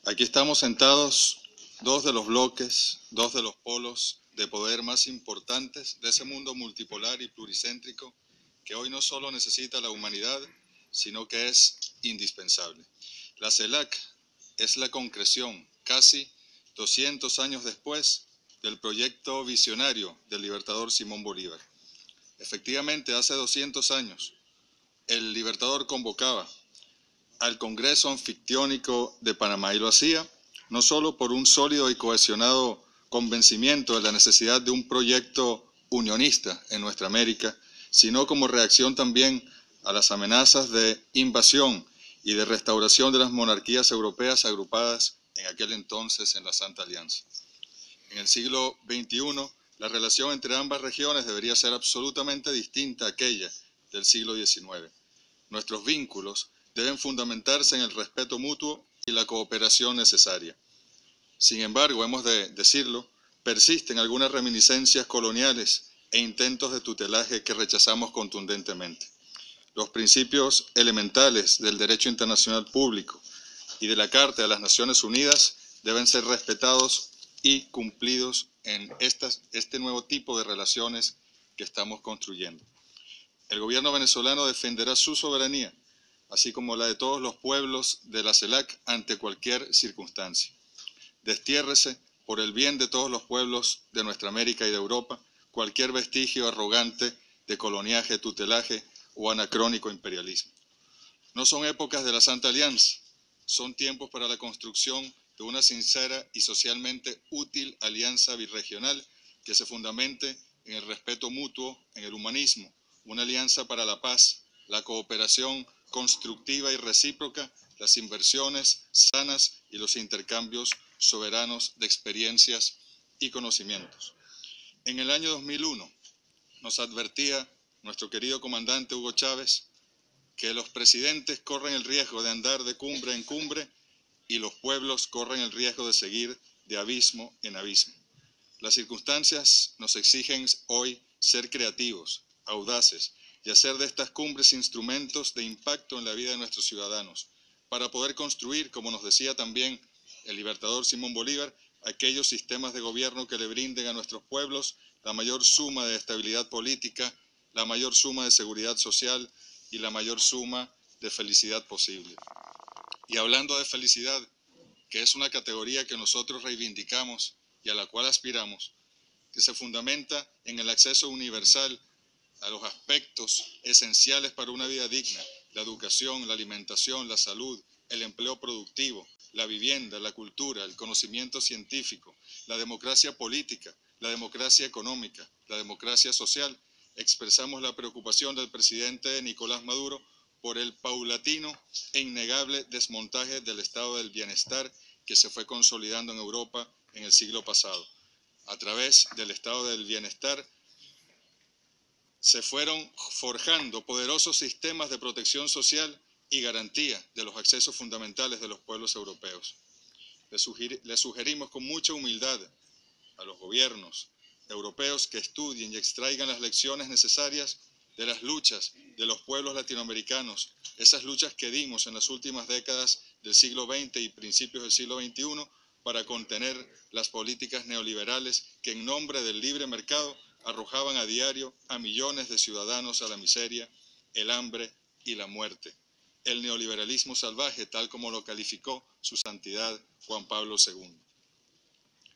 Aquí estamos sentados dos de los bloques, dos de los polos de poder más importantes de ese mundo multipolar y pluricéntrico que hoy no solo necesita la humanidad, sino que es indispensable. La CELAC es la concreción, casi 200 años después, del proyecto visionario del libertador Simón Bolívar. Efectivamente, hace 200 años, el libertador convocaba al Congreso Anfictiónico de Panamá y lo hacía no solo por un sólido y cohesionado convencimiento de la necesidad de un proyecto unionista en nuestra América, sino como reacción también a las amenazas de invasión y de restauración de las monarquías europeas agrupadas en aquel entonces en la Santa Alianza. En el siglo XXI, la relación entre ambas regiones debería ser absolutamente distinta a aquella del siglo XIX. Nuestros vínculos deben fundamentarse en el respeto mutuo y la cooperación necesaria. Sin embargo, hemos de decirlo, persisten algunas reminiscencias coloniales e intentos de tutelaje que rechazamos contundentemente. Los principios elementales del derecho internacional público y de la Carta de las Naciones Unidas deben ser respetados y cumplidos en este nuevo tipo de relaciones que estamos construyendo. El gobierno venezolano defenderá su soberanía, así como la de todos los pueblos de la CELAC ante cualquier circunstancia. Destiérrese, por el bien de todos los pueblos de nuestra América y de Europa, cualquier vestigio arrogante de coloniaje, tutelaje o anacrónico imperialismo. No son épocas de la Santa Alianza, son tiempos para la construcción de una sincera y socialmente útil alianza birregional que se fundamente en el respeto mutuo, en el humanismo, una alianza para la paz, la cooperación constructiva y recíproca, las inversiones sanas y los intercambios soberanos de experiencias y conocimientos. En el año 2001 nos advertía nuestro querido comandante Hugo Chávez que los presidentes corren el riesgo de andar de cumbre en cumbre y los pueblos corren el riesgo de seguir de abismo en abismo. Las circunstancias nos exigen hoy ser creativos, audaces y hacer de estas cumbres instrumentos de impacto en la vida de nuestros ciudadanos, para poder construir, como nos decía también el libertador Simón Bolívar, aquellos sistemas de gobierno que le brinden a nuestros pueblos la mayor suma de estabilidad política, la mayor suma de seguridad social y la mayor suma de felicidad posible. Y hablando de felicidad, que es una categoría que nosotros reivindicamos y a la cual aspiramos, que se fundamenta en el acceso universal a los aspectos esenciales para una vida digna, la educación, la alimentación, la salud, el empleo productivo, la vivienda, la cultura, el conocimiento científico, la democracia política, la democracia económica, la democracia social, expresamos la preocupación del presidente Nicolás Maduro por el paulatino e innegable desmontaje del estado del bienestar que se fue consolidando en Europa en el siglo pasado. A través del estado del bienestar se fueron forjando poderosos sistemas de protección social y garantía de los accesos fundamentales de los pueblos europeos. Les sugerimos con mucha humildad a los gobiernos europeos que estudien y extraigan las lecciones necesarias de las luchas de los pueblos latinoamericanos, esas luchas que dimos en las últimas décadas del siglo XX y principios del siglo XXI para contener las políticas neoliberales que en nombre del libre mercado arrojaban a diario a millones de ciudadanos a la miseria, el hambre y la muerte. El neoliberalismo salvaje, tal como lo calificó su santidad Juan Pablo II.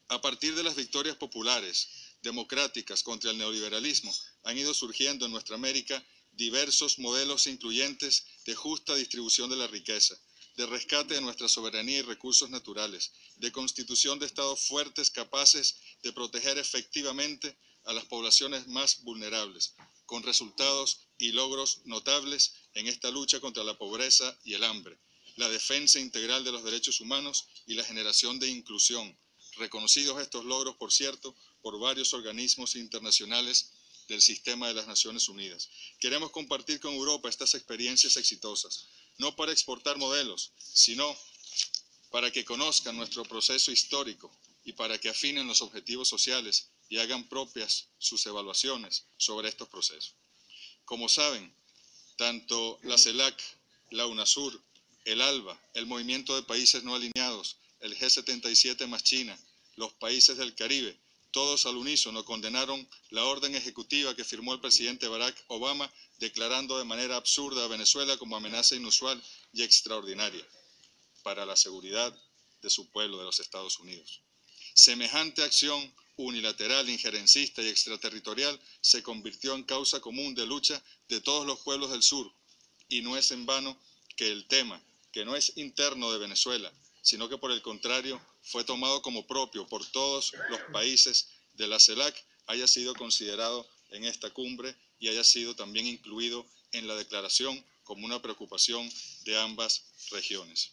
A partir de las victorias populares, democráticas contra el neoliberalismo, han ido surgiendo en nuestra América diversos modelos incluyentes de justa distribución de la riqueza, de rescate de nuestra soberanía y recursos naturales, de constitución de estados fuertes capaces de proteger efectivamente a las poblaciones más vulnerables, con resultados y logros notables en esta lucha contra la pobreza y el hambre, la defensa integral de los derechos humanos y la generación de inclusión, reconocidos estos logros, por cierto, por varios organismos internacionales del sistema de las Naciones Unidas. Queremos compartir con Europa estas experiencias exitosas, no para exportar modelos, sino para que conozcan nuestro proceso histórico y para que afinen los objetivos sociales y hagan propias sus evaluaciones sobre estos procesos. Como saben, tanto la CELAC, la UNASUR, el ALBA, el Movimiento de Países No Alineados, el G77 más China, los países del Caribe, todos al unísono condenaron la orden ejecutiva que firmó el presidente Barack Obama, declarando de manera absurda a Venezuela como amenaza inusual y extraordinaria para la seguridad de su pueblo, de los Estados Unidos. Semejante acción unilateral, injerencista y extraterritorial se convirtió en causa común de lucha de todos los pueblos del sur, y no es en vano que el tema, que no es interno de Venezuela, sino que por el contrario fue tomado como propio por todos los países de la CELAC, haya sido considerado en esta cumbre y haya sido también incluido en la declaración como una preocupación de ambas regiones.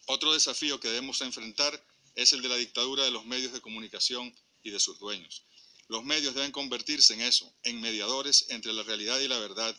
Otro desafío que debemos enfrentar es el de la dictadura de los medios de comunicación y de sus dueños. Los medios deben convertirse en eso, en mediadores entre la realidad y la verdad,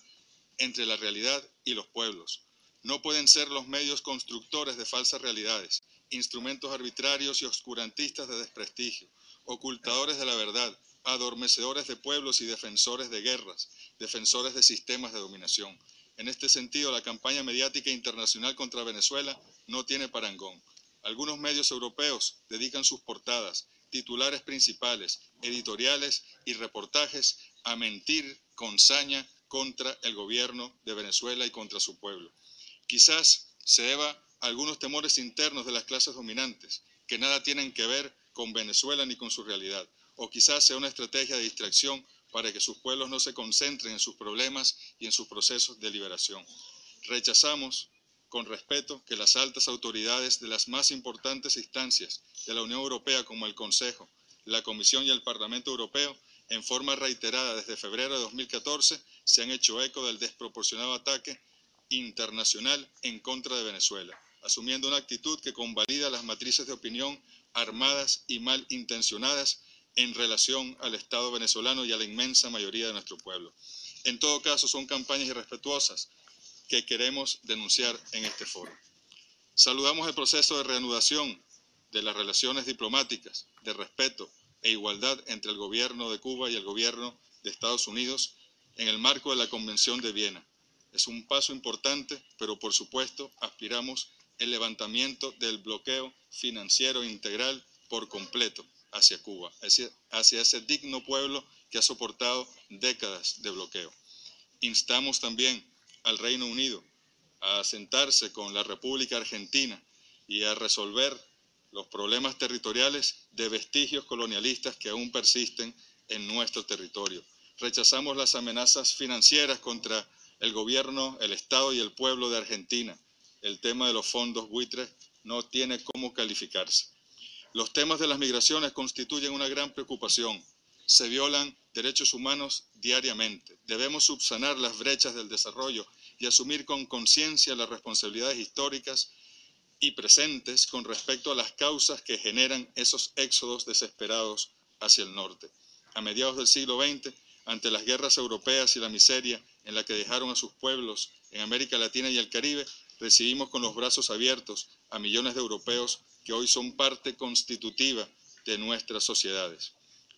entre la realidad y los pueblos. No pueden ser los medios constructores de falsas realidades, instrumentos arbitrarios y oscurantistas de desprestigio, ocultadores de la verdad, adormecedores de pueblos y defensores de guerras, defensores de sistemas de dominación. En este sentido, la campaña mediática internacional contra Venezuela no tiene parangón. Algunos medios europeos dedican sus portadas, titulares principales, editoriales y reportajes a mentir con saña contra el gobierno de Venezuela y contra su pueblo. Quizás se deba a algunos temores internos de las clases dominantes, que nada tienen que ver con Venezuela ni con su realidad, o quizás sea una estrategia de distracción para que sus pueblos no se concentren en sus problemas y en sus procesos de liberación. Rechazamos con respeto que las altas autoridades de las más importantes instancias de la Unión Europea, como el Consejo, la Comisión y el Parlamento Europeo, en forma reiterada desde febrero de 2014, se han hecho eco del desproporcionado ataque internacional en contra de Venezuela, asumiendo una actitud que convalida las matrices de opinión armadas y malintencionadas en relación al Estado venezolano y a la inmensa mayoría de nuestro pueblo. En todo caso, son campañas irrespetuosas que queremos denunciar en este foro. Saludamos el proceso de reanudación de las relaciones diplomáticas, de respeto e igualdad entre el gobierno de Cuba y el gobierno de Estados Unidos en el marco de la Convención de Viena. Es un paso importante, pero por supuesto aspiramos el levantamiento del bloqueo financiero integral por completo hacia Cuba, hacia ese digno pueblo que ha soportado décadas de bloqueo. Instamos también al Reino Unido a sentarse con la República Argentina y a resolver los problemas territoriales de vestigios colonialistas que aún persisten en nuestro territorio. Rechazamos las amenazas financieras contra el gobierno, el Estado y el pueblo de Argentina. El tema de los fondos buitres no tiene cómo calificarse. Los temas de las migraciones constituyen una gran preocupación. Se violan derechos humanos diariamente. Debemos subsanar las brechas del desarrollo y asumir con conciencia las responsabilidades históricas y presentes con respecto a las causas que generan esos éxodos desesperados hacia el norte. A mediados del siglo XX, ante las guerras europeas y la miseria en la que dejaron a sus pueblos en América Latina y el Caribe, recibimos con los brazos abiertos a millones de europeos que hoy son parte constitutiva de nuestras sociedades.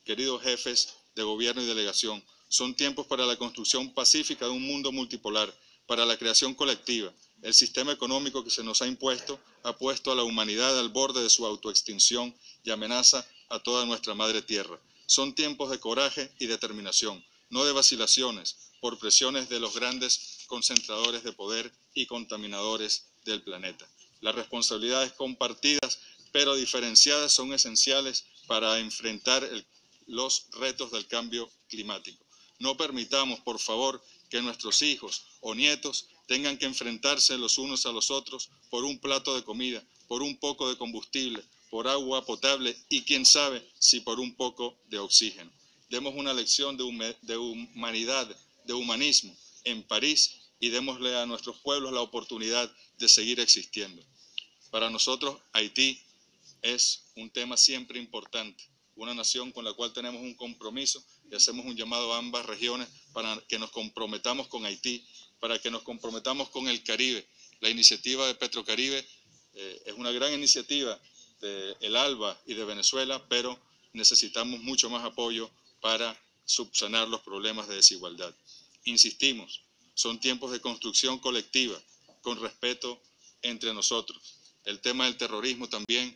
Queridos jefes de gobierno y delegación, son tiempos para la construcción pacífica de un mundo multipolar, para la creación colectiva. El sistema económico que se nos ha impuesto ha puesto a la humanidad al borde de su autoextinción y amenaza a toda nuestra madre tierra. Son tiempos de coraje y determinación, no de vacilaciones, por presiones de los grandes concentradores de poder y contaminadores del planeta. Las responsabilidades compartidas pero diferenciadas son esenciales para enfrentar los retos del cambio climático. No permitamos, por favor, que nuestros hijos o nietos tengan que enfrentarse los unos a los otros por un plato de comida, por un poco de combustible, por agua potable y quién sabe si por un poco de oxígeno. Demos una lección de humanidad, de humanismo en París y démosle a nuestros pueblos la oportunidad de seguir existiendo. Para nosotros, Haití es un tema siempre importante, una nación con la cual tenemos un compromiso y hacemos un llamado a ambas regiones para que nos comprometamos con Haití, para que nos comprometamos con el Caribe. La iniciativa de Petrocaribe es una gran iniciativa de El ALBA y de Venezuela, pero necesitamos mucho más apoyo para subsanar los problemas de desigualdad. Insistimos, son tiempos de construcción colectiva, con respeto entre nosotros. El tema del terrorismo también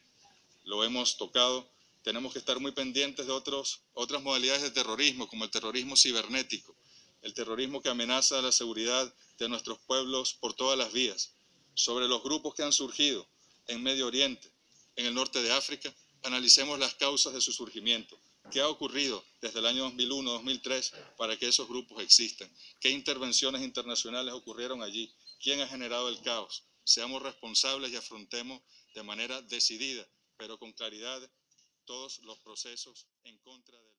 lo hemos tocado. Tenemos que estar muy pendientes de otras modalidades de terrorismo, como el terrorismo cibernético, el terrorismo que amenaza la seguridad de nuestros pueblos por todas las vías. Sobre los grupos que han surgido en Medio Oriente, en el norte de África, analicemos las causas de su surgimiento. ¿Qué ha ocurrido desde el año 2001-2003 para que esos grupos existan? ¿Qué intervenciones internacionales ocurrieron allí? ¿Quién ha generado el caos? Seamos responsables y afrontemos de manera decidida, pero con claridad, todos los procesos en contra de